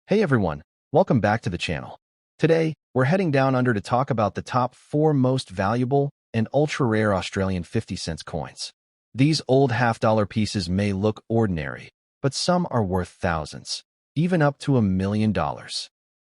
Hey everyone, welcome back to the channel. Today, we're heading down under to talk about the top 4 most valuable and ultra-rare Australian 50-cent coins. These old half-dollar pieces may look ordinary, but some are worth thousands, even up to $1 million.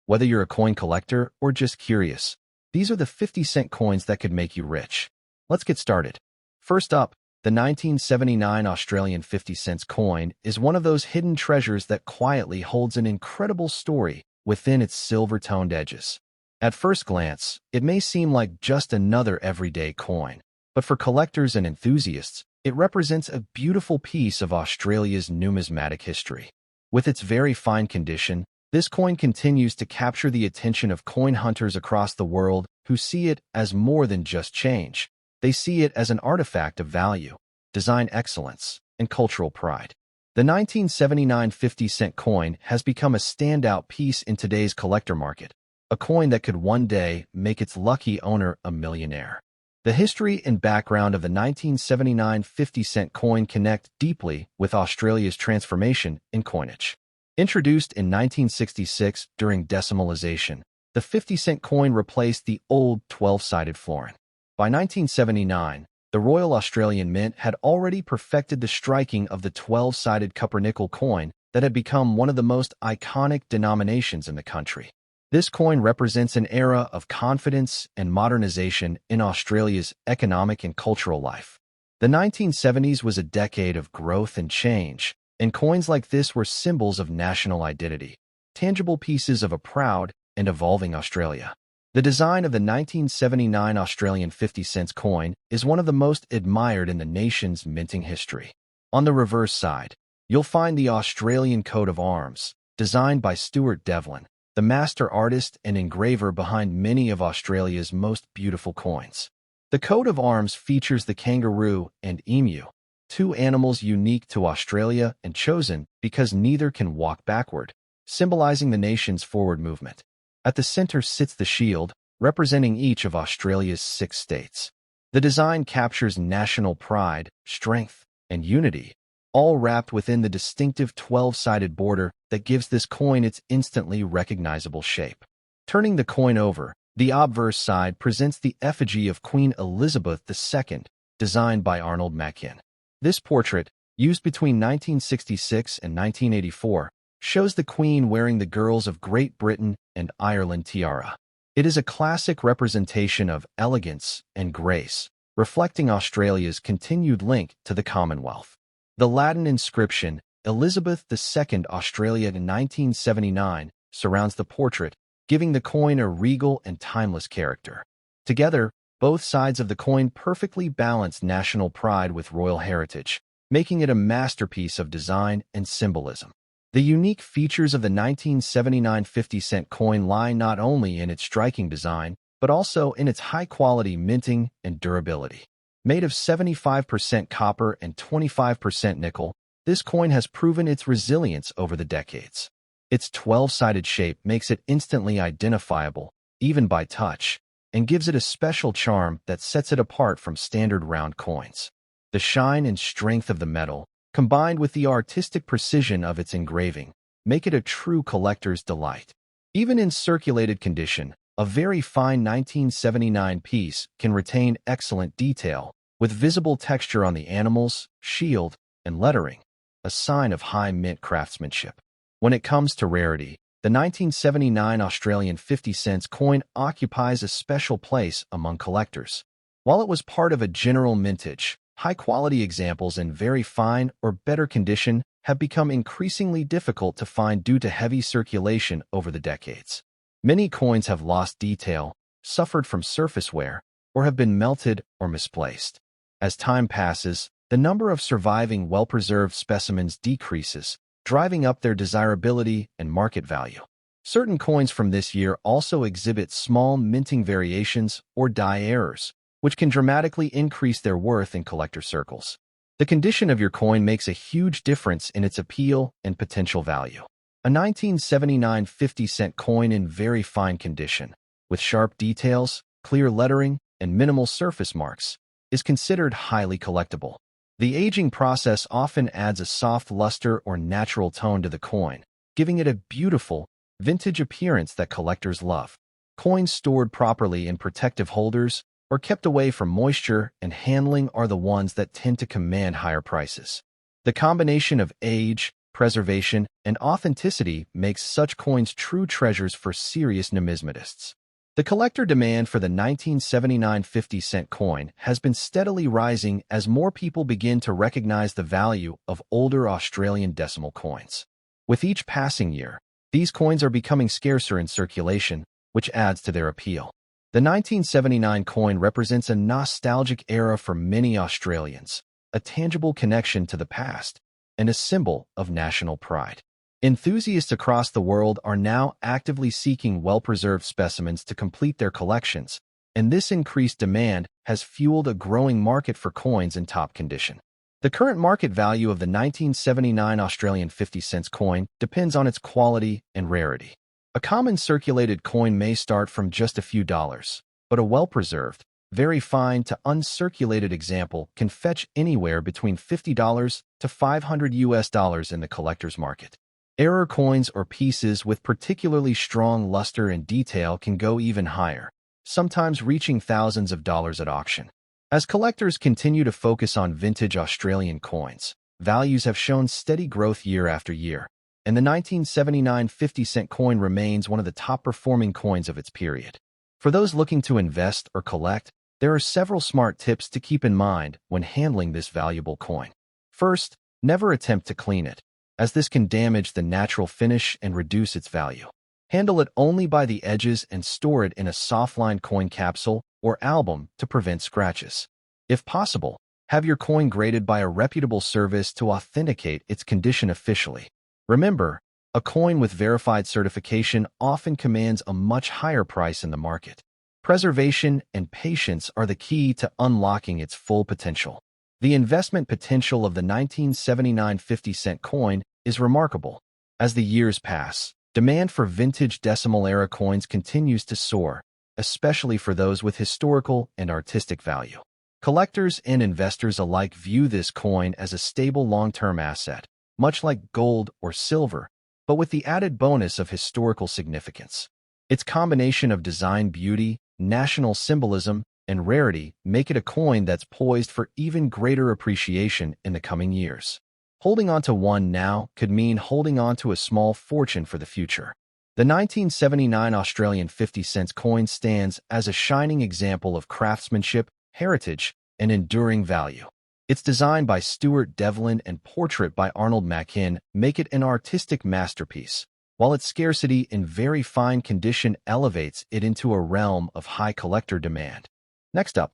Whether you're a coin collector or just curious, these are the 50-cent coins that could make you rich. Let's get started. First up, the 1979 Australian 50-cent coin is one of those hidden treasures that quietly holds an incredible story within its silver-toned edges. At first glance, it may seem like just another everyday coin, but for collectors and enthusiasts, it represents a beautiful piece of Australia's numismatic history. With its very fine condition, this coin continues to capture the attention of coin hunters across the world who see it as more than just change. They see it as an artifact of value, design excellence, and cultural pride. The 1979 50-cent coin has become a standout piece in today's collector market, a coin that could one day make its lucky owner a millionaire. The history and background of the 1979 50-cent coin connect deeply with Australia's transformation in coinage. Introduced in 1966 during decimalisation, the 50-cent coin replaced the old 12-sided florin. By 1979, the Royal Australian Mint had already perfected the striking of the 12-sided copper-nickel coin that had become one of the most iconic denominations in the country. This coin represents an era of confidence and modernization in Australia's economic and cultural life. The 1970s was a decade of growth and change, and coins like this were symbols of national identity, tangible pieces of a proud and evolving Australia. The design of the 1979 Australian 50-cent coin is one of the most admired in the nation's minting history. On the reverse side, you'll find the Australian coat of arms, designed by Stuart Devlin, the master artist and engraver behind many of Australia's most beautiful coins. The coat of arms features the kangaroo and emu, two animals unique to Australia and chosen because neither can walk backward, symbolizing the nation's forward movement. At the center sits the shield, representing each of Australia's 6 states. The design captures national pride, strength, and unity, all wrapped within the distinctive 12-sided border that gives this coin its instantly recognizable shape. Turning the coin over, the obverse side presents the effigy of Queen Elizabeth II, designed by Arnold Machin. This portrait, used between 1966 and 1984, shows the Queen wearing the Girls of Great Britain and Ireland tiara. It is a classic representation of elegance and grace, reflecting Australia's continued link to the Commonwealth. The Latin inscription, Elizabeth II Australia in 1979, surrounds the portrait, giving the coin a regal and timeless character. Together, both sides of the coin perfectly balance national pride with royal heritage, making it a masterpiece of design and symbolism. The unique features of the 1979 50-cent coin lie not only in its striking design, but also in its high-quality minting and durability. Made of 75% copper and 25% nickel, this coin has proven its resilience over the decades. Its 12-sided shape makes it instantly identifiable, even by touch, and gives it a special charm that sets it apart from standard round coins. The shine and strength of the metal, combined with the artistic precision of its engraving, make it a true collector's delight. Even in circulated condition, a very fine 1979 piece can retain excellent detail, with visible texture on the animals, shield, and lettering, a sign of high mint craftsmanship. When it comes to rarity, the 1979 Australian 50-cent coin occupies a special place among collectors. While it was part of a general mintage, high-quality examples in very fine or better condition have become increasingly difficult to find due to heavy circulation over the decades. Many coins have lost detail, suffered from surface wear, or have been melted or misplaced. As time passes, the number of surviving well-preserved specimens decreases, driving up their desirability and market value. Certain coins from this year also exhibit small minting variations or die errors, which can dramatically increase their worth in collector circles. The condition of your coin makes a huge difference in its appeal and potential value. A 1979 50-cent coin in very fine condition, with sharp details, clear lettering, and minimal surface marks, is considered highly collectible. The aging process often adds a soft luster or natural tone to the coin, giving it a beautiful vintage appearance that collectors love. Coins stored properly in protective holders or kept away from moisture and handling are the ones that tend to command higher prices. The combination of age, preservation, and authenticity makes such coins true treasures for serious numismatists. The collector demand for the 1979 50-cent coin has been steadily rising as more people begin to recognize the value of older Australian decimal coins. With each passing year, these coins are becoming scarcer in circulation, which adds to their appeal. The 1979 coin represents a nostalgic era for many Australians, a tangible connection to the past, and a symbol of national pride. Enthusiasts across the world are now actively seeking well-preserved specimens to complete their collections, and this increased demand has fueled a growing market for coins in top condition. The current market value of the 1979 Australian 50-cent coin depends on its quality and rarity. A common circulated coin may start from just a few dollars, but a well-preserved, very fine to uncirculated example can fetch anywhere between $50 to $500 in the collector's market. Error coins or pieces with particularly strong luster and detail can go even higher, sometimes reaching thousands of dollars at auction. As collectors continue to focus on vintage Australian coins, values have shown steady growth year after year, and the 1979 50-cent coin remains one of the top-performing coins of its period. For those looking to invest or collect, there are several smart tips to keep in mind when handling this valuable coin. First, never attempt to clean it, as this can damage the natural finish and reduce its value. Handle it only by the edges and store it in a soft-lined coin capsule or album to prevent scratches. If possible, have your coin graded by a reputable service to authenticate its condition officially. Remember, a coin with verified certification often commands a much higher price in the market. Preservation and patience are the key to unlocking its full potential. The investment potential of the 1979 50-cent coin is remarkable. As the years pass, demand for vintage decimal-era coins continues to soar, especially for those with historical and artistic value. Collectors and investors alike view this coin as a stable long-term asset, much like gold or silver, but with the added bonus of historical significance. Its combination of design beauty, national symbolism, and rarity make it a coin that's poised for even greater appreciation in the coming years. Holding on to one now could mean holding on to a small fortune for the future. The 1979 Australian 50-cent coin stands as a shining example of craftsmanship, heritage, and enduring value. Its design by Stuart Devlin and portrait by Arnold Machin make it an artistic masterpiece, while its scarcity in very fine condition elevates it into a realm of high collector demand. Next up,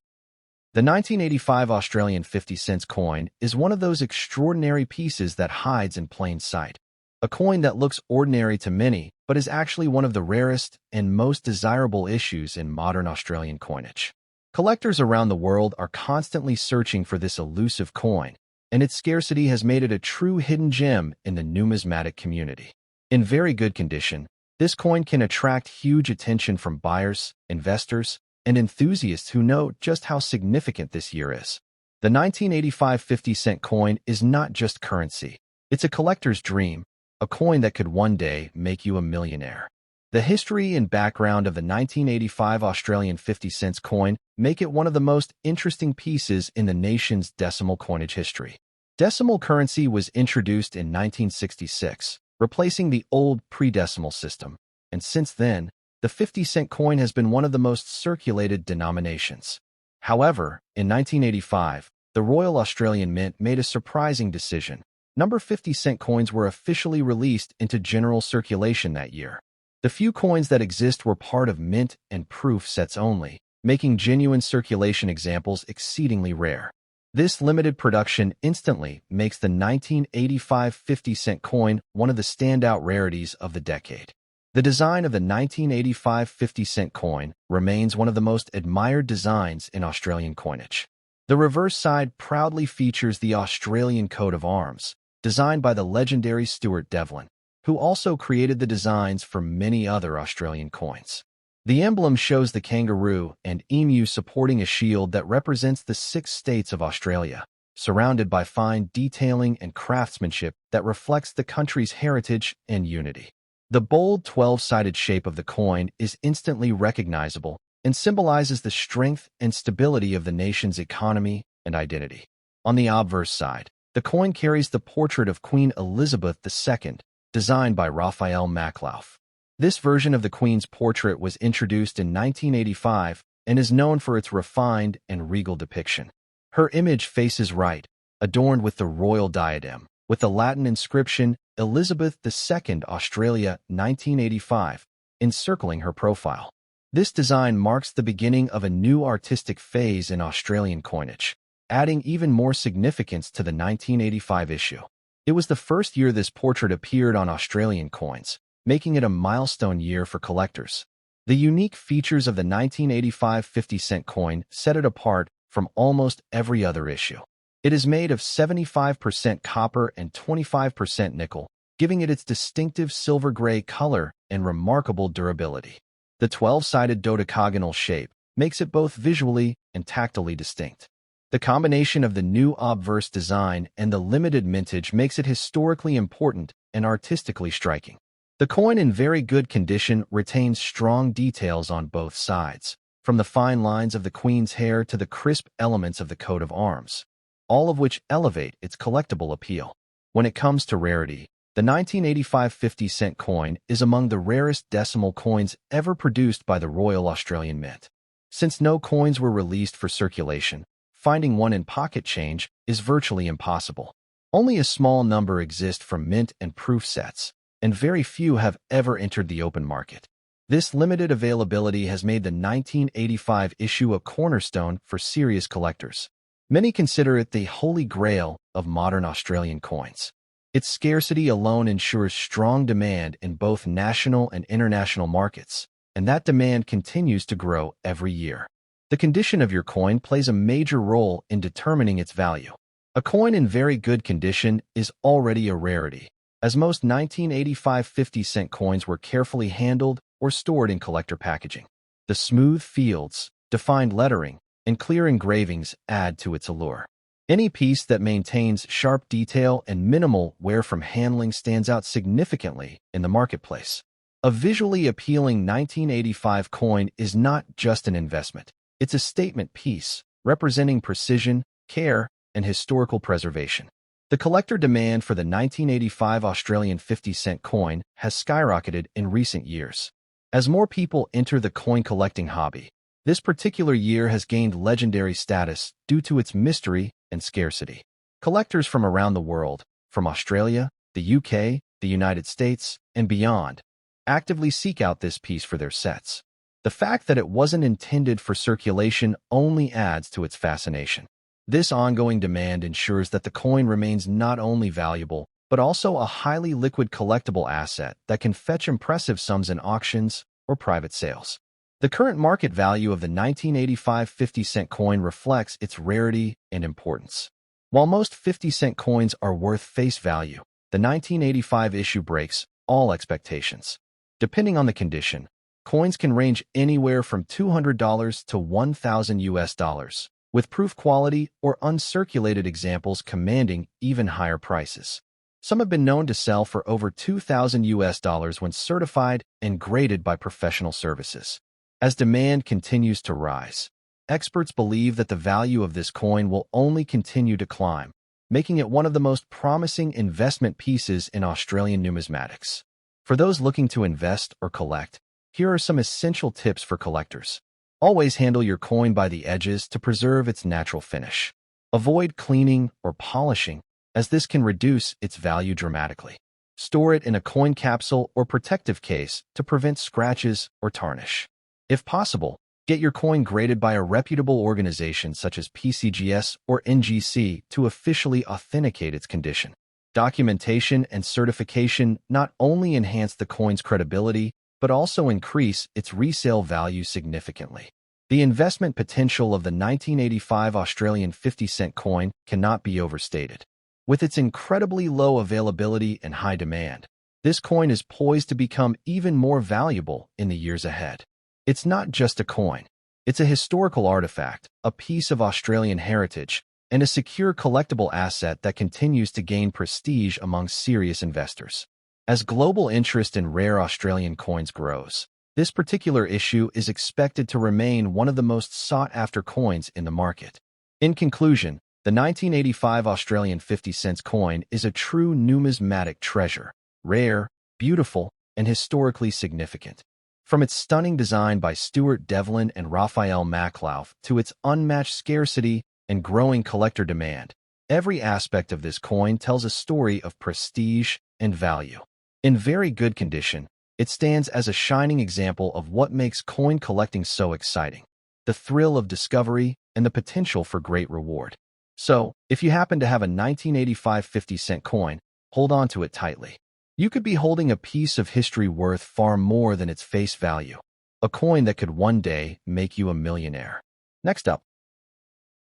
the 1985 Australian 50-cent coin is one of those extraordinary pieces that hides in plain sight. A coin that looks ordinary to many, but is actually one of the rarest and most desirable issues in modern Australian coinage. Collectors around the world are constantly searching for this elusive coin, and its scarcity has made it a true hidden gem in the numismatic community. In very good condition, this coin can attract huge attention from buyers, investors, and enthusiasts who know just how significant this year is. The 1985 50-cent coin is not just currency. It's a collector's dream, a coin that could one day make you a millionaire. The history and background of the 1985 Australian 50-cent coin make it one of the most interesting pieces in the nation's decimal coinage history. Decimal currency was introduced in 1966, replacing the old pre-decimal system, and since then, the 50-cent coin has been one of the most circulated denominations. However, in 1985, the Royal Australian Mint made a surprising decision. Number 50-cent coins were officially released into general circulation that year. The few coins that exist were part of mint and proof sets only, making genuine circulation examples exceedingly rare. This limited production instantly makes the 1985 50-cent coin one of the standout rarities of the decade. The design of the 1985 50-cent coin remains one of the most admired designs in Australian coinage. The reverse side proudly features the Australian coat of arms, designed by the legendary Stuart Devlin, who also created the designs for many other Australian coins. The emblem shows the kangaroo and emu supporting a shield that represents the 6 states of Australia, surrounded by fine detailing and craftsmanship that reflects the country's heritage and unity. The bold 12-sided shape of the coin is instantly recognizable and symbolizes the strength and stability of the nation's economy and identity. On the obverse side, the coin carries the portrait of Queen Elizabeth II, designed by Raphael Maklauf. This version of the Queen's portrait was introduced in 1985 and is known for its refined and regal depiction. Her image faces right, adorned with the royal diadem, with the Latin inscription Elizabeth II Australia 1985 encircling her profile. This design marks the beginning of a new artistic phase in Australian coinage, adding even more significance to the 1985 issue. It was the first year this portrait appeared on Australian coins, making it a milestone year for collectors. The unique features of the 1985 50-cent coin set it apart from almost every other issue. It is made of 75% copper and 25% nickel, giving it its distinctive silver-gray color and remarkable durability. The 12-sided dodecagonal shape makes it both visually and tactily distinct. The combination of the new obverse design and the limited mintage makes it historically important and artistically striking. The coin in very good condition retains strong details on both sides, from the fine lines of the Queen's hair to the crisp elements of the coat of arms, all of which elevate its collectible appeal. When it comes to rarity, the 1985 50-cent coin is among the rarest decimal coins ever produced by the Royal Australian Mint. Since no coins were released for circulation, finding one in pocket change is virtually impossible. Only a small number exist from mint and proof sets, and very few have ever entered the open market. This limited availability has made the 1985 issue a cornerstone for serious collectors. Many consider it the holy grail of modern Australian coins. Its scarcity alone ensures strong demand in both national and international markets, and that demand continues to grow every year. The condition of your coin plays a major role in determining its value. A coin in very good condition is already a rarity, as most 1985 50-cent coins were carefully handled or stored in collector packaging. The smooth fields, defined lettering, and clear engravings add to its allure. Any piece that maintains sharp detail and minimal wear from handling stands out significantly in the marketplace. A visually appealing 1985 coin is not just an investment. It's a statement piece, representing precision, care, and historical preservation. The collector demand for the 1985 Australian 50-cent coin has skyrocketed in recent years. As more people enter the coin collecting hobby, this particular year has gained legendary status due to its mystery and scarcity. Collectors from around the world, from Australia, the UK, the United States, and beyond, actively seek out this piece for their sets. The fact that it wasn't intended for circulation only adds to its fascination. This ongoing demand ensures that the coin remains not only valuable, but also a highly liquid collectible asset that can fetch impressive sums in auctions or private sales. The current market value of the 1985 50-cent coin reflects its rarity and importance. While most 50-cent coins are worth face value, the 1985 issue breaks all expectations. Depending on the condition, coins can range anywhere from $200 to $1,000, with proof quality or uncirculated examples commanding even higher prices. Some have been known to sell for over $2,000 when certified and graded by professional services. As demand continues to rise, experts believe that the value of this coin will only continue to climb, making it one of the most promising investment pieces in Australian numismatics. For those looking to invest or collect, here are some essential tips for collectors. Always handle your coin by the edges to preserve its natural finish. Avoid cleaning or polishing, as this can reduce its value dramatically. Store it in a coin capsule or protective case to prevent scratches or tarnish. If possible, get your coin graded by a reputable organization such as PCGS or NGC to officially authenticate its condition. Documentation and certification not only enhance the coin's credibility, but also increase its resale value significantly. The investment potential of the 1985 Australian 50-cent coin cannot be overstated. With its incredibly low availability and high demand, this coin is poised to become even more valuable in the years ahead. It's not just a coin. It's a historical artifact, a piece of Australian heritage, and a secure collectible asset that continues to gain prestige among serious investors. As global interest in rare Australian coins grows, this particular issue is expected to remain one of the most sought-after coins in the market. In conclusion, the 1985 Australian 50-cent coin is a true numismatic treasure, rare, beautiful, and historically significant. From its stunning design by Stuart Devlin and Raphael Maklauf to its unmatched scarcity and growing collector demand, every aspect of this coin tells a story of prestige and value. In very good condition, it stands as a shining example of what makes coin collecting so exciting: the thrill of discovery and the potential for great reward. So, if you happen to have a 1985 50-cent coin, hold on to it tightly. You could be holding a piece of history worth far more than its face value, a coin that could one day make you a millionaire. Next up,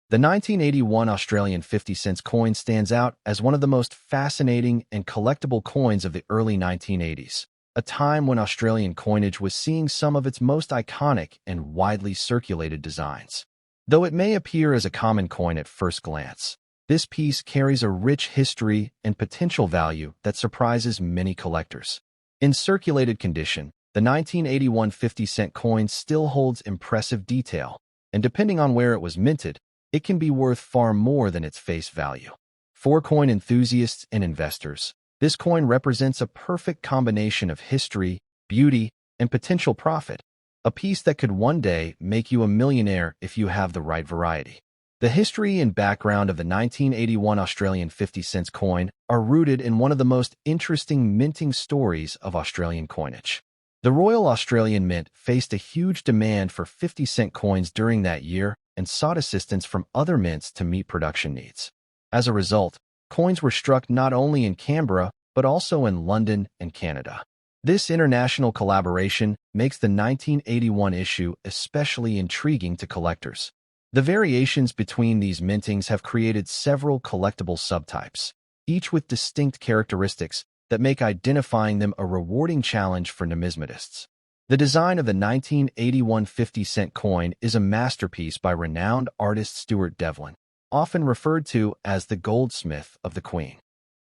the 1981 Australian 50-cent coin stands out as one of the most fascinating and collectible coins of the early 1980s, a time when Australian coinage was seeing some of its most iconic and widely circulated designs. Though it may appear as a common coin at first glance, this piece carries a rich history and potential value that surprises many collectors. In circulated condition, the 1981 50-cent coin still holds impressive detail, and depending on where it was minted, it can be worth far more than its face value. For coin enthusiasts and investors, this coin represents a perfect combination of history, beauty, and potential profit, a piece that could one day make you a millionaire if you have the right variety. The history and background of the 1981 Australian 50-cent coin are rooted in one of the most interesting minting stories of Australian coinage. The Royal Australian Mint faced a huge demand for 50-cent coins during that year and sought assistance from other mints to meet production needs. As a result, coins were struck not only in Canberra, but also in London and Canada. This international collaboration makes the 1981 issue especially intriguing to collectors. The variations between these mintings have created several collectible subtypes, each with distinct characteristics that make identifying them a rewarding challenge for numismatists. The design of the 1981 50-cent coin is a masterpiece by renowned artist Stuart Devlin, often referred to as the goldsmith of the Queen.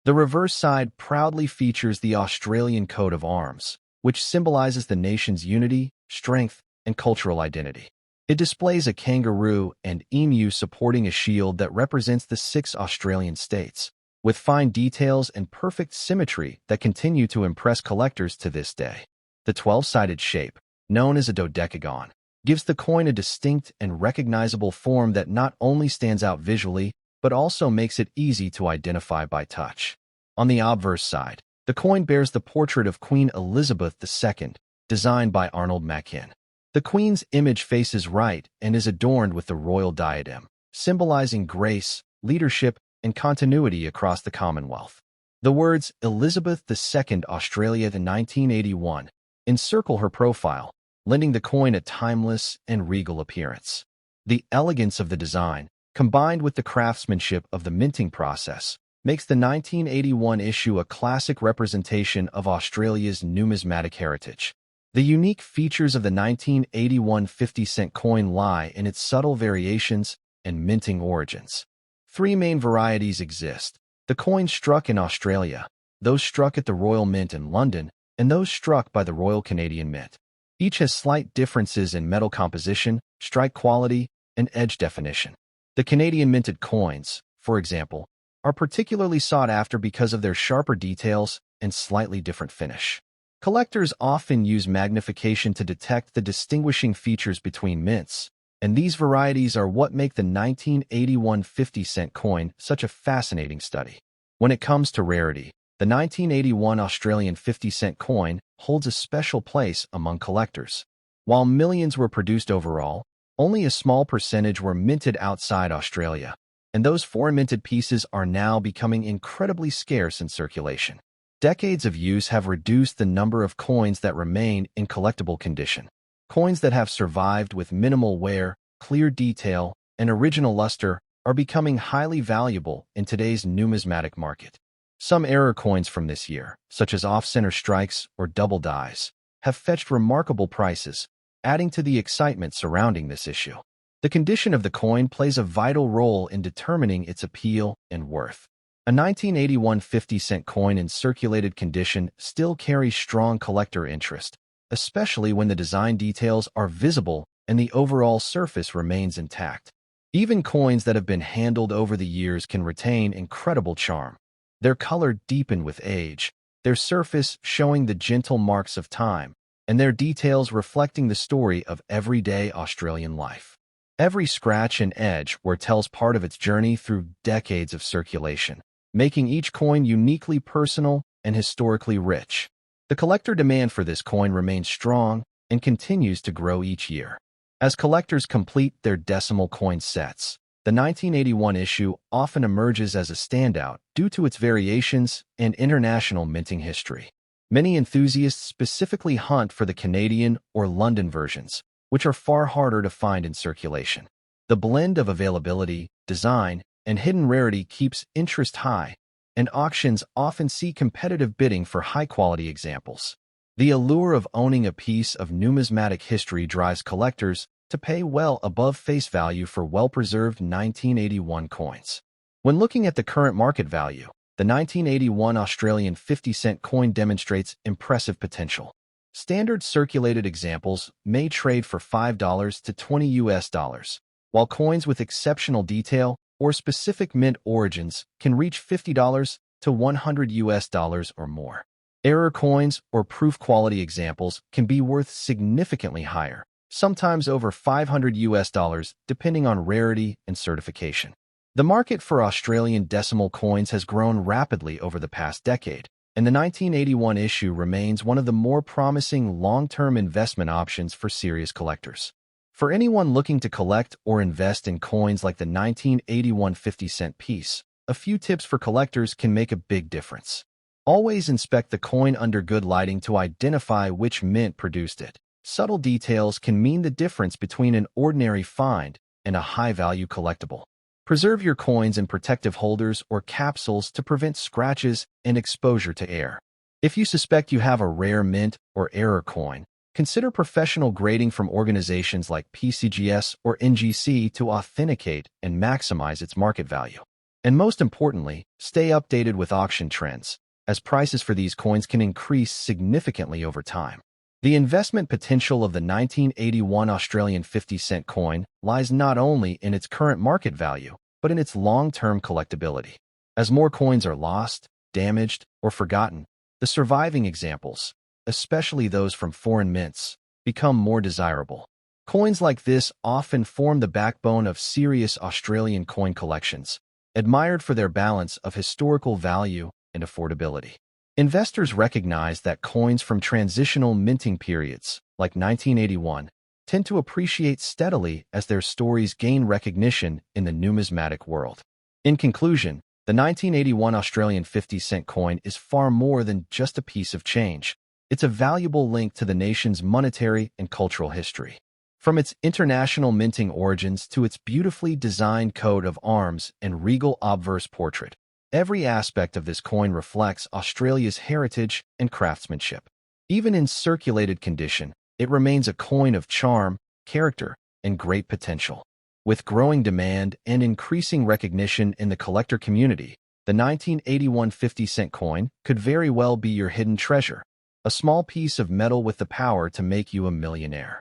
The reverse side proudly features the Australian coat of arms, which symbolizes the nation's unity, strength, and cultural identity. It displays a kangaroo and emu supporting a shield that represents the 6 Australian states, with fine details and perfect symmetry that continue to impress collectors to this day. The 12-sided shape, known as a dodecagon, gives the coin a distinct and recognizable form that not only stands out visually, but also makes it easy to identify by touch. On the obverse side, the coin bears the portrait of Queen Elizabeth II, designed by Arnold Machin. The Queen's image faces right and is adorned with the royal diadem, symbolizing grace, leadership, and continuity across the Commonwealth. The words Elizabeth II Australia the 1981 encircle her profile, lending the coin a timeless and regal appearance. The elegance of the design, combined with the craftsmanship of the minting process, makes the 1981 issue a classic representation of Australia's numismatic heritage. The unique features of the 1981 50-cent coin lie in its subtle variations and minting origins. 3 main varieties exist: the coins struck in Australia, those struck at the Royal Mint in London, and those struck by the Royal Canadian Mint. Each has slight differences in metal composition, strike quality, and edge definition. The Canadian minted coins, for example, are particularly sought after because of their sharper details and slightly different finish. Collectors often use magnification to detect the distinguishing features between mints, and these varieties are what make the 1981 50-cent coin such a fascinating study. When it comes to rarity, the 1981 Australian 50-cent coin holds a special place among collectors. While millions were produced overall, only a small percentage were minted outside Australia, and those foreign-minted pieces are now becoming incredibly scarce in circulation. Decades of use have reduced the number of coins that remain in collectible condition. Coins that have survived with minimal wear, clear detail, and original luster are becoming highly valuable in today's numismatic market. Some error coins from this year, such as off-center strikes or double dies, have fetched remarkable prices, adding to the excitement surrounding this issue. The condition of the coin plays a vital role in determining its appeal and worth. A 1981 50-cent coin in circulated condition still carries strong collector interest, especially when the design details are visible and the overall surface remains intact. Even coins that have been handled over the years can retain incredible charm. Their color deepen with age, their surface showing the gentle marks of time, and their details reflecting the story of everyday Australian life. Every scratch and edge tells part of its journey through decades of circulation, making each coin uniquely personal and historically rich. The collector demand for this coin remains strong and continues to grow each year. As collectors complete their decimal coin sets, the 1981 issue often emerges as a standout due to its variations and international minting history. Many enthusiasts specifically hunt for the Canadian or London versions, which are far harder to find in circulation. The blend of availability, design, and hidden rarity keeps interest high, and auctions often see competitive bidding for high-quality examples. The allure of owning a piece of numismatic history drives collectors to pay well above face value for well-preserved 1981 coins. When looking at the current market value, the 1981 Australian 50-cent coin demonstrates impressive potential. Standard circulated examples may trade for $5 to $20, while coins with exceptional detail or specific mint origins can reach $50 to $100 or more. Error coins or proof quality examples can be worth significantly higher, sometimes over $500 depending on rarity and certification. The market for Australian decimal coins has grown rapidly over the past decade, and the 1981 issue remains one of the more promising long-term investment options for serious collectors. For anyone looking to collect or invest in coins like the 1981 50-cent piece, a few tips for collectors can make a big difference. Always inspect the coin under good lighting to identify which mint produced it. Subtle details can mean the difference between an ordinary find and a high-value collectible. Preserve your coins in protective holders or capsules to prevent scratches and exposure to air. If you suspect you have a rare mint or error coin, consider professional grading from organizations like PCGS or NGC to authenticate and maximize its market value. And most importantly, stay updated with auction trends, as prices for these coins can increase significantly over time. The investment potential of the 1981 Australian 50-cent coin lies not only in its current market value, but in its long-term collectability. As more coins are lost, damaged, or forgotten, the surviving examples, especially those from foreign mints, become more desirable. Coins like this often form the backbone of serious Australian coin collections, admired for their balance of historical value and affordability. Investors recognize that coins from transitional minting periods, like 1981, tend to appreciate steadily as their stories gain recognition in the numismatic world. In conclusion, the 1981 Australian 50-cent coin is far more than just a piece of change. It's a valuable link to the nation's monetary and cultural history. From its international minting origins to its beautifully designed coat of arms and regal obverse portrait, every aspect of this coin reflects Australia's heritage and craftsmanship. Even in circulated condition, it remains a coin of charm, character, and great potential. With growing demand and increasing recognition in the collector community, the 1981 50-cent coin could very well be your hidden treasure, a small piece of metal with the power to make you a millionaire.